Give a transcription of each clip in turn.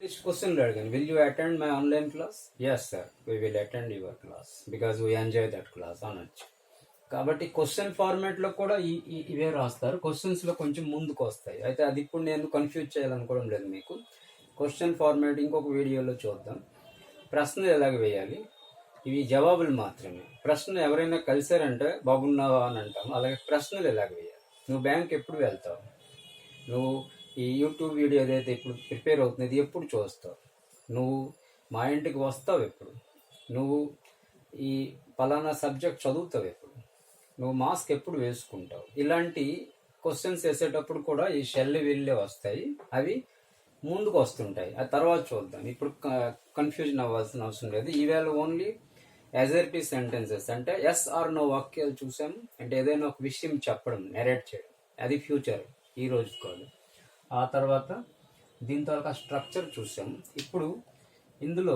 This question again, will you attend my online class? Yes sir, we will attend your class because we enjoy that class అనొచ్చు. కాబట్టి question ఫార్మాట్లో కూడా ఇవే రాస్తారు. క్వశ్చన్స్లో కొంచెం ముందుకు వస్తాయి. అయితే అది ఇప్పుడు నేను కన్ఫ్యూజ్ చేయాలనుకోవడం లేదు మీకు. క్వశ్చన్ ఫార్మాట్ ఇంకొక వీడియోలో చూద్దాం. ప్రశ్నలు ఎలాగ వేయాలి, ఇవి జవాబులు మాత్రమే. ప్రశ్న ఎవరైనా కలిసారంటే బాగున్నావా అని అంటాం. అలాగే ప్రశ్నలు ఎలాగ వేయాలి, నువ్వు బ్యాంక్ ఎప్పుడు వెళ్తావు, నువ్వు ఈ యూట్యూబ్ వీడియో ఏదైతే ఇప్పుడు ప్రిపేర్ అవుతుంది ఇది ఎప్పుడు చూస్తావు, నువ్వు మా ఇంటికి వస్తావు ఎప్పుడు, నువ్వు ఈ పలానా సబ్జెక్ట్ చదువుతావు ఎప్పుడు, నువ్వు మాస్క్ ఎప్పుడు వేసుకుంటావు, ఇలాంటి క్వశ్చన్స్ వేసేటప్పుడు కూడా ఈ షెల్ వీళ్ళే వస్తాయి. అవి ముందుకు వస్తుంటాయి, ఆ తర్వాత చూద్దాం. ఇప్పుడు కన్ఫ్యూజన్ అవ్వాల్సిన అవసరం లేదు. ఈవేళ ఓన్లీ ఎజర్పీ సెంటెన్సెస్ అంటే ఎస్ ఆర్ నో వాక్యాలు చూసాము. అంటే ఏదైనా ఒక విషయం చెప్పడం, నెరేట్ చేయడం, అది ఫ్యూచర్, ఈ రోజు కాదు. ఆ తర్వాత దీని తర్వాత స్ట్రక్చర్ చూసాము. ఇప్పుడు ఇందులో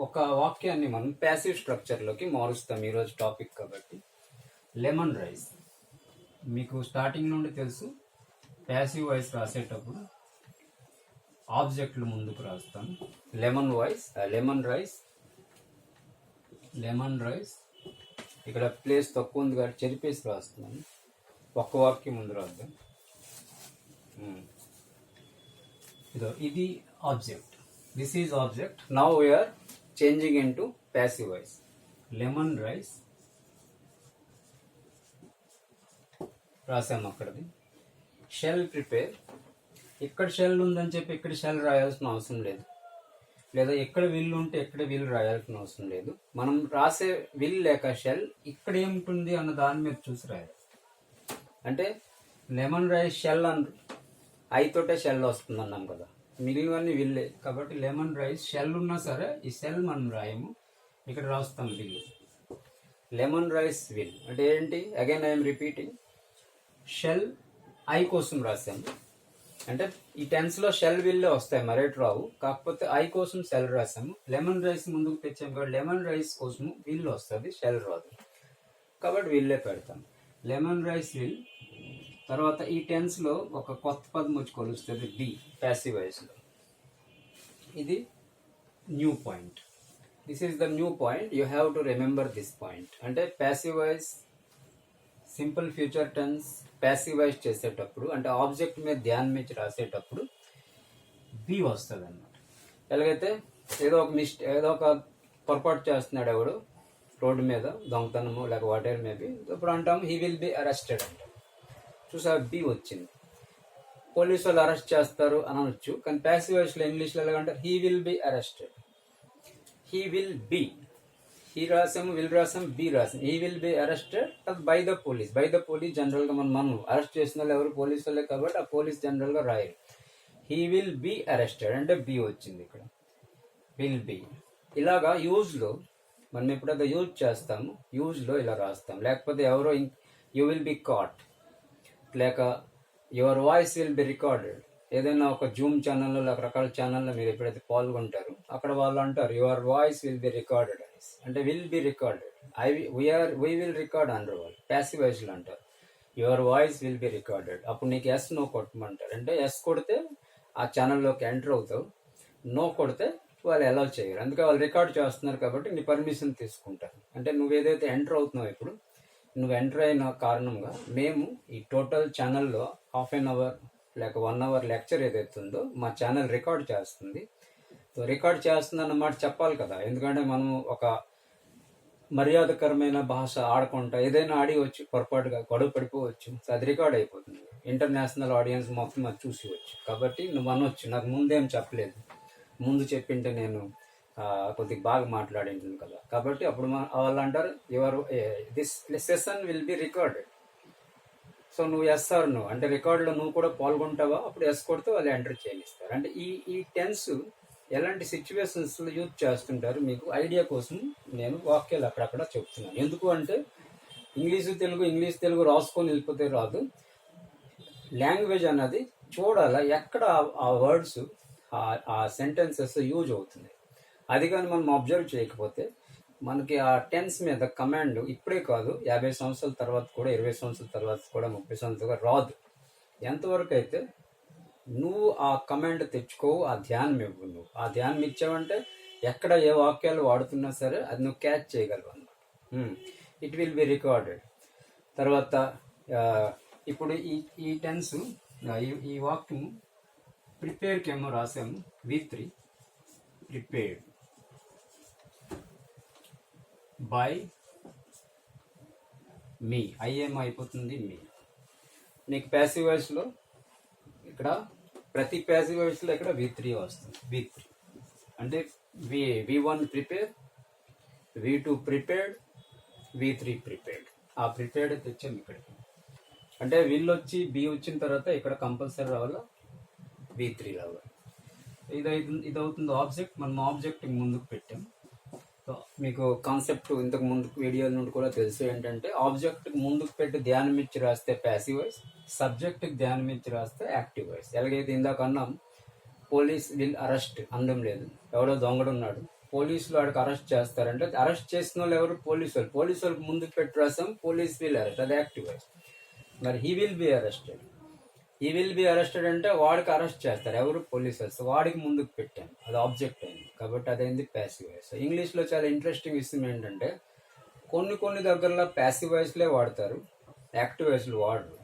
ఒక వాక్యాన్ని మనం ప్యాసివ్ స్ట్రక్చర్లోకి మారుస్తాం ఈరోజు టాపిక్ కాబట్టి. లెమన్ రైస్ మీకు స్టార్టింగ్ నుండి తెలుసు. ప్యాసివ్ వాయిస్ రాసేటప్పుడు ఆబ్జెక్ట్లు ముందుకు రాస్తాం. Lemon rice. ఇక్కడ ప్లేస్ తక్కువ ఉంది కాబట్టి చెరిపేసి రాస్తున్నాను. ఒక్క వాక్యం ముందు రాద్దాం. ఇది object, this is object. Now we are changing in to passive voice. Lemon rice రాసాము అక్కడది. షెల్ ప్రిపేర్, ఇక్కడ షెల్ ఉందని చెప్పి ఇక్కడ షెల్ రాయాల్సిన అవసరం లేదు, లేదా ఎక్కడ విల్ ఉంటే ఎక్కడ విల్ రాయాల్సిన అవసరం లేదు. మనం రాసే విల్ లేక షెల్ ఇక్కడ ఏముంటుంది అన్న దాని మీద చూసి రాయాలి. అంటే లెమన్ రైస్ షెల్ అని ఐతోటే షెల్ వస్తుంది అన్నాం కదా, మిగిలినవన్నీ విల్లే. కాబట్టి లెమన్ రైస్ షెల్ ఉన్నా సరే ఈ షెల్ మనం రాయము, ఇక్కడ రాస్తాం విల్. లెమన్ రైస్ విల్ అంటే ఏంటి? Again I'm repeating. Shall I కోసం రాసాము, అంటే ఈ టెన్స్లో షెల్ విల్లే వస్తాయి, మరేట్ రావు. కాకపోతే ఐ కోసం షెల్ రాసాము. లెమన్ రైస్ ముందుకు తెచ్చాము కాబట్టి లెమన్ రైస్ కోసం విల్ వస్తుంది, షెల్ రాదు. కాబట్టి విల్లే పెడతాం. Lemon rice will. తర్వాత ఈ టెన్స్లో ఒక కొత్త పదం వచ్చి కొలుస్తుంది, బి, ప్యాసివ్ వాయిస్లో. ఇది new point. This is the new point, you have to remember this point. అంటే passive voice, simple future tense passive voice చేసేటప్పుడు, అంటే ఆబ్జెక్ట్ మీద ధ్యానం ఇచ్చి రాసేటప్పుడు బి వస్తుంది అన్నమాట. ఎలాగైతే ఏదో ఒక పొరపాటు చేస్తున్నాడు ఎవడు రోడ్డు మీద, దొంగతనము లేక వాటెవర్ మేబీ, ఇప్పుడు అంటాము హీ విల్ బి అరెస్టెడ్ అంటాం. చూసా, బి వచ్చింది. పోలీసు వాళ్ళు అరెస్ట్ చేస్తారు అని అనొచ్చు, కానీ ప్యాసివ్ వాయిస్లో ఇంగ్లీష్లో ఎలాగంటారు? He will be arrested. He will be, he రాసాము, విల్ రాసాము, బి రాసాము. He will be arrested by the police. By the police జనరల్గా మనం అరెస్ట్ చేసిన వాళ్ళు ఎవరు? పోలీసు వాళ్ళే కాబట్టి ఆ పోలీస్ జనరల్గా రాయరు. హీ విల్ బి అరెస్టెడ్ అంటే బి వచ్చింది ఇక్కడ, విల్ బి. ఇలాగా యూజ్లో మనం ఎప్పుడైతే యూజ్ చేస్తాము, యూజ్లో ఇలా రాస్తాం. లేకపోతే ఎవరో యూ విల్ బి కాట్, లేక your voice will be recorded. ఏదైనా ఒక జూమ్ ఛానల్లో, రకరకాల ఛానల్లో మీరు ఎప్పుడైతే పాల్గొంటారు అక్కడ వాళ్ళు అంటారు your voice will be recorded అనేసి. అంటే will be recorded, we will record అనరు వాళ్ళు, ప్యాసివ్ వాయిస్లో అంటారు your voice will be recorded. అప్పుడు నీకు ఎస్ నో కొట్టమంటారు. అంటే ఎస్ కొడితే ఆ ఛానల్లోకి ఎంటర్ అవుతావు, నో కొడితే వాళ్ళు అలౌ చేయరు. అందుకే వాళ్ళు రికార్డ్ చేస్తున్నారు కాబట్టి నీ పర్మిషన్ తీసుకుంటారు. అంటే నువ్వు ఏదైతే ఎంటర్ అవుతున్నావు, ఇప్పుడు నువ్వు ఎంటర్ అయిన కారణంగా మేము ఈ టోటల్ ఛానల్లో హాఫ్ అన్ అవర్ లేక 1 అవర్ లెక్చర్ ఏదైతే ఉందో మా ఛానల్ రికార్డ్ చేస్తుంది. సో రికార్డ్ చేస్తుంది అన్నమాట చెప్పాలి కదా, ఎందుకంటే మనం ఒక మర్యాదకరమైన భాష ఆడకుండా ఏదైనా ఆడి వచ్చి పొరపాటుగా గొడవ పడిపోవచ్చు. సో అది రికార్డ్ అయిపోతుంది, ఇంటర్నేషనల్ ఆడియన్స్ మొత్తం అది చూసివచ్చు. కాబట్టి నువ్వు అనొచ్చు నాకు ముందేం చెప్పలేదు, ముందు చెప్పింటే నేను కొద్దిగా బాగా మాట్లాడింటుంది కదా. కాబట్టి అప్పుడు వాళ్ళు అంటారు this session will be recorded. So నువ్వు ఎస్ ఆర్ నో అంటే రికార్డులో నువ్వు కూడా పాల్గొంటావా, అప్పుడు ఎస్ కొడితే వాళ్ళు ఎంటర్ చేయనిస్తారు. అంటే ఈ టెన్స్ ఎలాంటి సిచ్యువేషన్స్లో యూజ్ చేస్తుంటారు మీకు ఐడియా కోసం నేను వాక్యాలు అక్కడక్కడ చెప్తున్నాను. ఎందుకు అంటే ఇంగ్లీష్ తెలుగు రాసుకొని వెళ్ళిపోతే రాదు. లాంగ్వేజ్ అన్నది చూడాలా, ఎక్కడ ఆ వర్డ్స్ ఆ సెంటెన్సెస్ యూజ్ అవుతుంది. అది కానీ మనం అబ్జర్వ్ చేయకపోతే మనకి ఆ టెన్స్ మీద కమాండ్ ఇప్పుడే కాదు, 50 సంవత్సరాల తర్వాత కూడా, 20 సంవత్సరాల తర్వాత కూడా, 30 సంవత్సరాలు రాదు. ఎంతవరకు అయితే నువ్వు ఆ కమాండ్ తెచ్చుకోవు, ఆ ధ్యానం ఇవ్వు. నువ్వు ఆ ధ్యానం ఇచ్చావంటే ఎక్కడ ఏ వాక్యాలు వాడుతున్నా సరే అది నువ్వు క్యాచ్ చేయగలవు అన్నమాట. It will be recorded. తర్వాత ఇప్పుడు ఈ టెన్స్ ఈ వాక్యం ప్రిపేర్కి ఏమో రాసాము V3 ప్రిపేర్డ్ బై మీ, ఐఏమో అయిపోతుంది మీ. నీకు ప్యాసివ్ వాయిస్లో ఇక్కడ ప్రతి ప్యాసివ్ వాయిస్లో ఇక్కడ V3 వస్తుంది. V3 అంటే V1 prepare, V2 prepared, V3 prepared. ఆ ప్రిపేర్డ్ తెచ్చాము ఇక్కడికి. అంటే విల్ వచ్చి బి వచ్చిన తర్వాత ఇక్కడ కంపల్సరీ రావాలా V3 రావాలి. ఇది అవుతుంది ఆబ్జెక్ట్. మనం ఆబ్జెక్ట్ ముందుకు పెట్టాం. సో మీకు కాన్సెప్ట్ ఇంతకు ముందు వీడియో నుండి కూడా తెలుసు ఏంటంటే ఆబ్జెక్ట్ ముందుకు పెట్టి ధ్యానం ఇచ్చి రాస్తే ప్యాసివ్ వాయిస్, సబ్జెక్ట్కి ధ్యానం ఇచ్చి రాస్తే యాక్టివ్ వాయిస్. ఎలాగైతే ఇందాక అన్నాం పోలీస్ విల్ అరెస్ట్ అనడం లేదు. ఎవడో దొంగడున్నాడు, పోలీసులు వాడికి అరెస్ట్ చేస్తారంటే అరెస్ట్ చేసిన వాళ్ళు ఎవరు? పోలీసు వాళ్ళు. పోలీసు వాళ్ళకి ముందుకు పెట్టి రాసాం పోలీస్ విల్ అరెస్ట్, అది యాక్టివ్ వాయిస్. మరి హీ విల్ బి అరెస్టెడ్, ఈ విల్ బి అరెస్టెడ్ అంటే వాడికి అరెస్ట్ చేస్తారు ఎవరు? పోలీసర్స్. వాడికి ముందుకు పెట్టాను, అది ఆబ్జెక్ట్ అయింది కాబట్టి అదైంది ప్యాసివ్ వాయిస్. ఇంగ్లీష్లో చాలా ఇంట్రెస్టింగ్ విషయం ఏంటంటే కొన్ని దగ్గరలో ప్యాసివ్ వాయిస్లే వాడతారు, యాక్టివ్ వాయిస్లు వాడరు.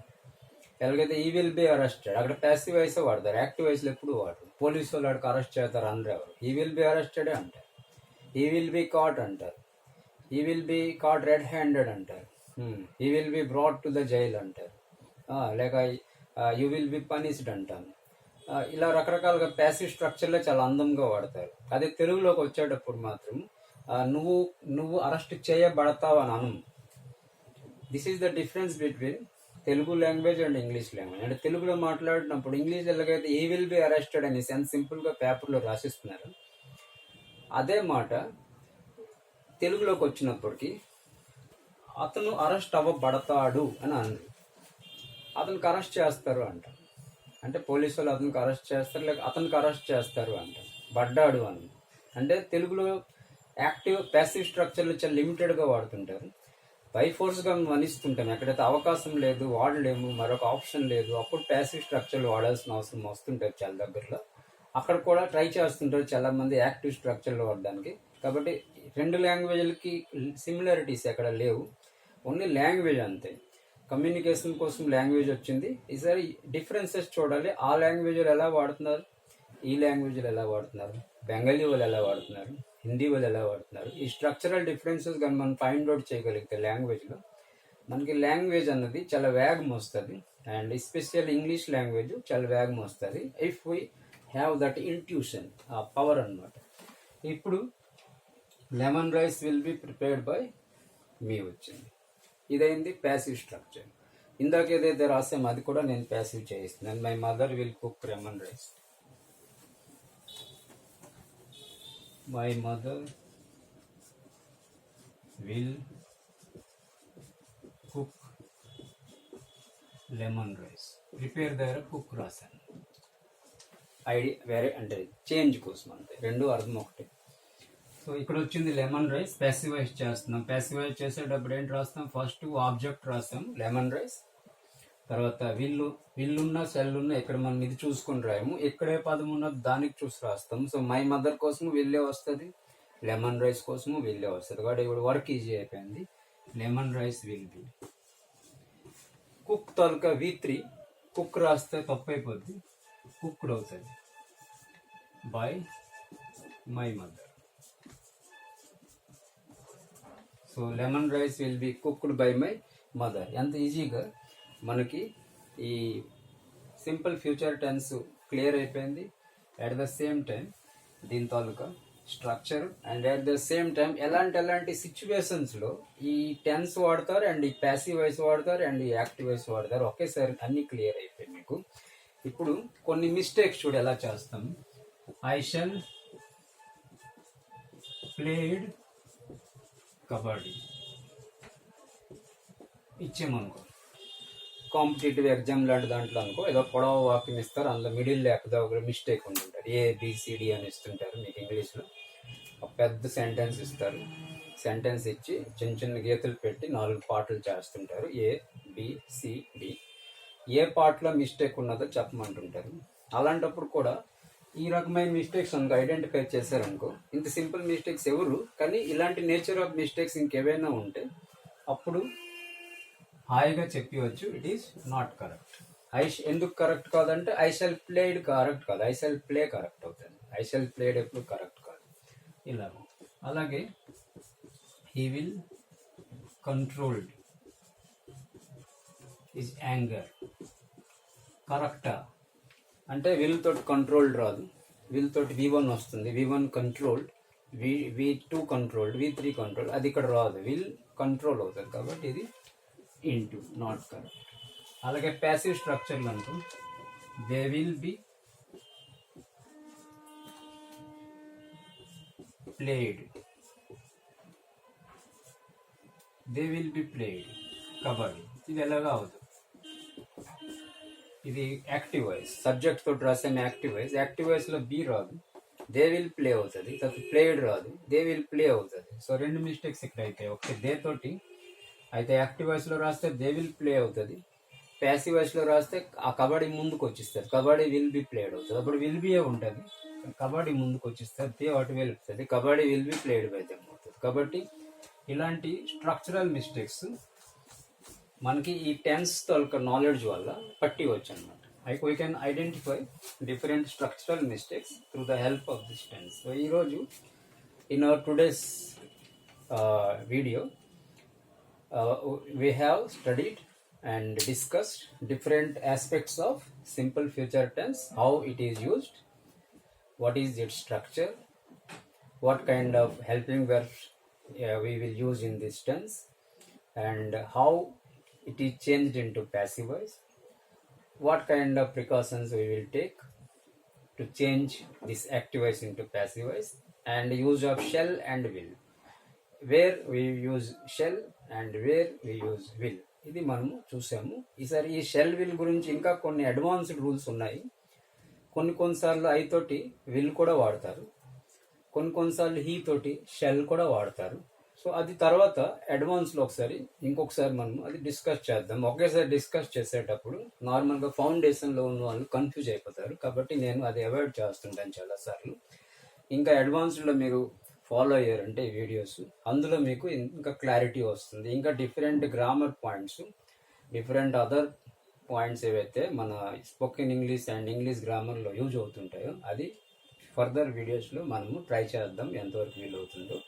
ఎలాగైతే ఈ విల్ బి అరెస్టెడ్ అక్కడ ప్యాసివ్ వాయిసే వాడతారు, యాక్టివ్ వాయిస్లు ఎప్పుడు వాడరు. పోలీసు వాళ్ళు వాడికి అరెస్ట్ చేస్తారు అనరు ఎవరు. ఈ విల్ బి అరెస్టెడే అంటారు, ఈ విల్ బి కాట్ అంటారు, ఈ will be caught red handed అంటారు, ఈ will be brought to the jail అంటారు, లేక యూ విల్ బి పనిష్డ్ అంటాను. ఇలా రకరకాలుగా ప్యాసివ్ స్ట్రక్చర్లో చాలా అందంగా వాడతారు. అదే తెలుగులోకి వచ్చేటప్పుడు మాత్రం నువ్వు అరెస్ట్ చేయబడతావు అని అను. This is the difference between Telugu language and English language. అంటే తెలుగులో మాట్లాడినప్పుడు ఇంగ్లీష్ ఎలాగైతే ఏ విల్ బి అరెస్టెడ్ అని సింపుల్గా పేపర్లో రాసిస్తున్నారు, అదే మాట తెలుగులోకి వచ్చినప్పటికీ అతను అరెస్ట్ అవ్వబడతాడు అని అన్నారు. అతనికి అరెస్ట్ చేస్తారు అంట, అంటే పోలీసు వాళ్ళు అతనికి అరెస్ట్ చేస్తారు, లేక అతనికి అరెస్ట్ చేస్తారు అంట. పడ్డాడు అని అంటే తెలుగులో యాక్టివ్ ప్యాసివ్ స్ట్రక్చర్లు చాలా లిమిటెడ్గా వాడుతుంటారు. బై ఫోర్స్గా వనిస్తుంటాం. ఎక్కడైతే అవకాశం లేదు, వాడలేము, మరొక ఆప్షన్ లేదు, అప్పుడు ప్యాసివ్ స్ట్రక్చర్లు వాడాల్సిన అవసరం వస్తుంటారు చాలా దగ్గరలో. అక్కడ కూడా ట్రై చేస్తుంటారు చాలామంది యాక్టివ్ స్ట్రక్చర్లు వాడడానికి. కాబట్టి రెండు లాంగ్వేజ్లకి సిమిలారిటీస్ ఎక్కడ లేవు, ఓన్లీ లాంగ్వేజ్ అంతే. కమ్యూనికేషన్ కోసం లాంగ్వేజ్ వచ్చింది. ఈసారి డిఫరెన్సెస్ చూడాలి. ఆ లాంగ్వేజ్లు ఎలా వాడుతున్నారు, ఈ లాంగ్వేజ్లు ఎలా వాడుతున్నారు, బెంగాలీ వాళ్ళు ఎలా వాడుతున్నారు, హిందీ వాళ్ళు ఎలా వాడుతున్నారు. ఈ స్ట్రక్చరల్ డిఫరెన్సెస్ కానీ మనం ఫైండ్ అవుట్ చేయగలిగితే లాంగ్వేజ్లో మనకి లాంగ్వేజ్ అన్నది చాలా వేగం వస్తుంది. అండ్ ఎస్పెషల్ ఇంగ్లీష్ లాంగ్వేజ్ చాలా వేగం వస్తుంది if we have that intuition, ఆ పవర్ అన్నమాట. ఇప్పుడు lemon rice will be prepared by me వచ్చింది. ఇదైంది ప్యాసివ్ స్ట్రక్చర్. ఇందాక ఏదైతే రాసామో అది కూడా నేను ప్యాసివ్ చేయిస్తున్నాను. My mother will cook lemon rice. My mother will cook lemon rice. Prepare దగ్గర కుక్ రాశాను. ఐడి వేరే అంటే చేంజ్ కోసం అంతే, రెండు అర్థం ఒకటే. సో ఇక్కడ వచ్చింది లెమన్ రైస్. ప్యాసివైజ్ చేస్తున్నాం. ప్యాసివైజ్ చేసేటప్పుడు ఏంటి రాస్తాం? ఫస్ట్ ఆబ్జెక్ట్ రాస్తాం లెమన్ రైస్. తర్వాత విల్లున్న సెల్లున్న ఇక్కడ మనం ఇది చూసుకొని రాయము. ఎక్కడే పదం ఉన్నది దానికి చూసి రాస్తాం. సో మై మదర్ కోసము విల్లే వస్తుంది, లెమన్ రైస్ కోసము విల్లే వస్తుంది. కాబట్టి ఇప్పుడు వర్క్ ఈజీ అయిపోయింది. Lemon rice will be. Cook తాలూకా V3 కుక్ రాస్తే తప్పు అయిపోద్ది, కుక్డ్ అవుతుంది. By my mother. So lemon rice will be cooked by my mother. ఎంత ఈజీగా మనకి ఈ సింపుల్ ఫ్యూచర్ టెన్స్ క్లియర్ అయిపోయింది. అట్ ద సేమ్ టైం దీని తాలూకా structure and at the same time ఎలాంటి సిచ్యువేషన్స్లో ఈ టెన్స్ వాడతారు అండ్ ఈ ప్యాసివ్ వాయిస్ వాడతారు అండ్ ఈ యాక్టివ్ వాయిస్ వాడతారు. ఒకేసారి అన్నీ క్లియర్ అయిపోయాయి మీకు. ఇప్పుడు కొన్ని మిస్టేక్స్ చూడు ఎలా చేస్తాం. ఐ షల్ ప్లేడ్ కబడ్డీ ఇచ్చామనుకో, కాంపిటేటివ్ ఎగ్జామ్ లాంటి దాంట్లో అనుకో, ఏదో పొడవ వాక్యం ఇస్తారు, అందులో మిడిల్ లేకపోతే ఒక మిస్టేక్ ఉంటుంటారు. ABCD అని ఇస్తుంటారు మీకు ఇంగ్లీష్లో. ఒక పెద్ద సెంటెన్స్ ఇస్తారు, సెంటెన్స్ ఇచ్చి చిన్న చిన్న గీతలు పెట్టి 4 పార్ట్లు చేస్తుంటారు. ABCD. ఏ పార్ట్లో మిస్టేక్ ఉన్నదో చెప్పమంటుంటారు. అలాంటప్పుడు కూడా ఈ రకమైన మిస్టేక్స్ అనుకో ఐడెంటిఫై చేశారనుకో, ఇంత సింపుల్ మిస్టేక్స్ ఎవరు, కానీ ఇలాంటి నేచర్ ఆఫ్ మిస్టేక్స్ ఇంకేవైనా ఉంటే అప్పుడు హాయిగా చెప్పవచ్చు ఇట్ ఈస్ నాట్ కరెక్ట్. ఎందుకు కరెక్ట్ కాదంటే ఐ షల్ ప్లేడ్ కరెక్ట్ కాదు, ఐ షల్ ప్లే కరెక్ట్ అవుతుంది. ఐ షల్ ప్లేడ్ ఎప్పుడు కరెక్ట్ కాదు. ఇలా అలాగే he will controlled is anger. కరెక్టా అంటే విల్ తోటి కంట్రోల్డ్ రాదు, విల్ తోటి V1 వస్తుంది. V1 controlled, V2 controlled, V3 controlled, అది ఇక్కడ రాదు, విల్ కంట్రోల్ అవుతుంది. కాబట్టి ఇది ఇంటూ నాట్ కరెక్ట్. అలాగే ప్యాసివ్ స్ట్రక్చర్లు అనుకో, they will be played, they will be played kabaddi. ఇది ఎలాగా అవుతుంది, ఇది యాక్టివ్ వాయిస్, సబ్జెక్ట్ తోటి రాసాను యాక్టివ్ వాయిస్. యాక్టివ్ వాయిస్లో బి రాదు, దే విల్ ప్లే అవుతుంది. తర్వాత ప్లేడ్ రాదు, దే విల్ ప్లే అవుతుంది. సో రెండు మిస్టేక్స్ ఇక్కడ అవుతాయి. ఒకటి దే తోటి అయితే యాక్టివ్ వాయిస్లో రాస్తే దే విల్ ప్లే అవుతుంది, ప్యాసివ్ వాయిస్లో రాస్తే ఆ కబడ్డీ ముందుకు వచ్చిస్తుంది, కబడ్డీ విల్ బి ప్లేడ్ అవుతుంది. అప్పుడు విల్ బియే ఉంటుంది, కబడ్డీ ముందుకు వచ్చిస్తుంది, దే అటు వెళ్తుంది, kabaddi will be played by them అవుతుంది. కాబట్టి ఇలాంటి స్ట్రక్చరల్ మిస్టేక్స్ మనకి ఈ టెన్స్ తాలూకా నాలెడ్జ్ వల్ల పట్టివచ్చు అనమాట. We can identify different structural mistakes through the help of this tense. So ఈరోజు in our today's video we have studied and discussed different aspects of simple future tense, how it is used, what is its structure, what kind of helping verbs we will use in this tense, and how it is changed into passive voice, what kind of precautions we will take to change this active voice into passive voice, and use of shall and will, where we use shall and where we use will. ఇది మనము చూసాము. ఈసారి ఈ shall will గురించి ఇంకా కొన్ని advanced rules ఉన్నాయి. కొన్నిసార్లు ఐ తోటి విల్ కూడా వాడతారు, కొన్నిసార్లు హీ తోటి షెల్ కూడా వాడతారు. సో అది తర్వాత అడ్వాన్స్లో ఇంకొకసారి మనం అది డిస్కస్ చేద్దాం. ఒకేసారి డిస్కస్ చేసేటప్పుడు నార్మల్గా ఫౌండేషన్లో ఉన్న వాళ్ళు కన్ఫ్యూజ్ అయిపోతారు. కాబట్టి నేను అది అవాయిడ్ చేస్తుంటాను చాలాసార్లు. ఇంకా అడ్వాన్స్డ్లో మీరు ఫాలో అయ్యారంటే ఈ వీడియోస్, అందులో మీకు ఇంకా క్లారిటీ వస్తుంది. ఇంకా different grammar points, different other points ఏవైతే మన స్పోకెన్ ఇంగ్లీష్ అండ్ ఇంగ్లీష్ గ్రామర్లో యూజ్ అవుతుంటాయో అది ఫర్దర్ వీడియోస్లో మనము ట్రై చేద్దాం ఎంతవరకు వీలు అవుతుందో.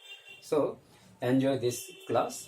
So enjoy this class.